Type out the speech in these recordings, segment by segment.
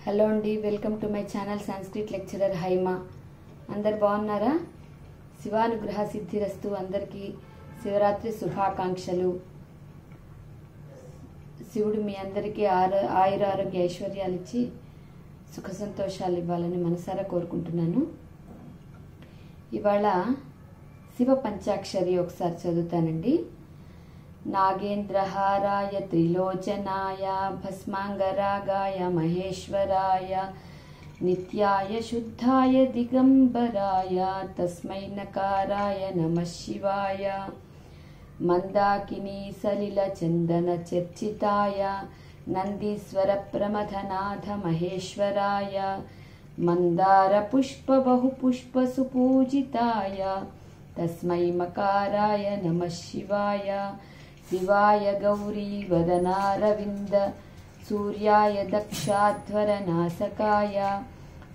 Hello అండి, welcome to my channel Sanskrit lecturer Haima. అందరు బాగున్నారా? శివానుగ్రహ సిద్ధిరస్తు. అందరికీ శివరాత్రి శుభాకాంక్షలు. శివుడు మీ అందరికీ ఆయురారోగ్య ఐశ్వర్యాలు ఇచ్చి సుఖ సంతోషాలు ఇవ్వాలని మనసారా కోరుకుంటున్నాను. ఇవాళ శివ పంచాక్షరి ఒకసారి చదువుతానండి. నాగేంద్రహారాయ త్రిలోచనాయ భస్మాంగరాగాయ మహేశ్వరాయ నిత్యాయ శుద్ధాయ దిగంబరాయ తస్మై నకారాయ నమః శివాయ మందాకినీ సలిల చందన చర్చితాయ నందీశ్వర ప్రమథనాథ మహేశ్వరాయ మందార పుష్ప బహు పుష్ప సుపూజితాయ తస్మై మకారాయ నమః శివాయ శివాయ గౌరీ వదనారవింద సూర్యాయ దక్షాధ్వర నాసకాయ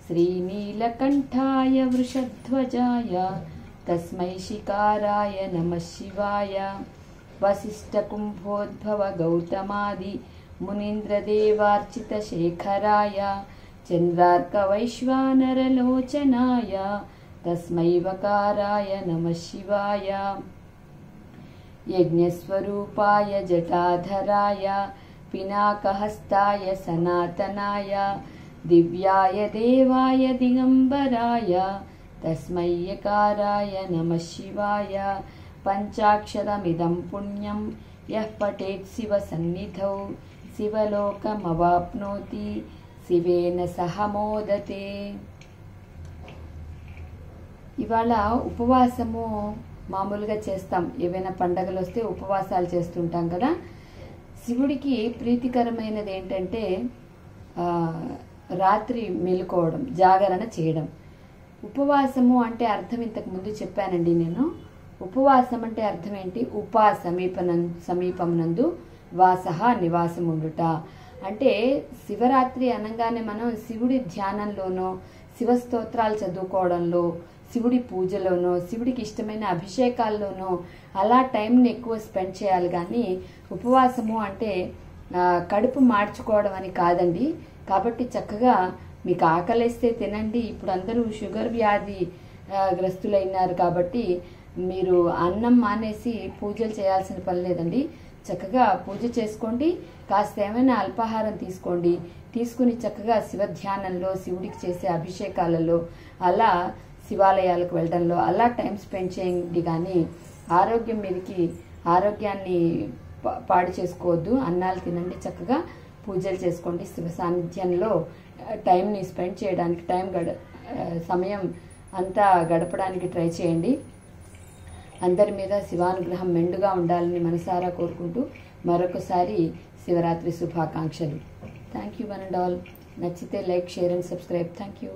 శ్రీనీలకంఠాయ వృషధ్వజాయ తస్మై శికారాయ నమః శివాయ వశిష్ఠ కుంభోద్భవ గౌతమాది మునీంద్రదేవార్చిత శేఖరాయ చంద్రార్క వైశ్వానరలోచనాయ తస్మై వకారాయ నమః శివాయ యజ్ఞస్వరూపాయ జటాధరాయ పినాకహస్తాయ సనాతనాయ దివ్యాయ దేవాయ దిగంబరాయ తస్మై యకారాయ నమః శివాయ పంచాక్షరమిదం పుణ్యం యః పఠేత్ శివ సన్నిధౌ శివలోకమవాప్నోతి శివేన సహ మోదతే. ఇవాళ ఉపవాసము మామూలుగా చేస్తాం. ఏవైనా పండగలు వస్తే ఉపవాసాలు చేస్తుంటాం కదా. శివుడికి ప్రీతికరమైనది ఏంటంటే రాత్రి మేలుకోవడం, జాగరణ చేయడం. ఉపవాసము అంటే అర్థం ఇంతకు ముందు చెప్పానండి నేను. ఉపవాసం అంటే అర్థం ఏంటి? సమీపమునందు వాసః నివాసం ఉండుట. అంటే శివరాత్రి అనగానే మనం శివుడి ధ్యానంలోనో, శివ స్తోత్రాలు చదువుకోవడంలో, శివుడి పూజలోనో, శివుడికి ఇష్టమైన అభిషేకాల్లోనో అలా టైంని ఎక్కువ స్పెండ్ చేయాలి. కానీ ఉపవాసము అంటే కడుపు మార్చుకోవడం అని కాదండి. కాబట్టి చక్కగా మీకు ఆకలిస్తే తినండి. ఇప్పుడు అందరూ షుగర్ వ్యాధి గ్రస్తులైనారు కాబట్టి మీరు అన్నం మానేసి పూజలు చేయాల్సిన పని లేదండి. చక్కగా పూజ చేసుకోండి, కాస్త ఏమైనా అల్పాహారం తీసుకోండి. తీసుకుని చక్కగా శివ ధ్యానంలో, శివుడికి చేసే అభిషేకాలలో, అలా శివాలయాలకు వెళ్ళడంలో అలా టైం స్పెండ్ చేయండి. కానీ ఆరోగ్యాన్ని పాడు చేసుకోవద్దు. అన్నాలు తినండి, చక్కగా పూజలు చేసుకోండి. శివ సాన్నిధ్యంలో టైంని స్పెండ్ చేయడానికి, సమయం అంతా గడపడానికి ట్రై చేయండి. అందరి మీద శివానుగ్రహం మెండుగా ఉండాలని మనసారా కోరుకుంటూ మరొకసారి శివరాత్రి శుభాకాంక్షలు. Thank you one and all. నచ్చితే like, share and subscribe. Thank you.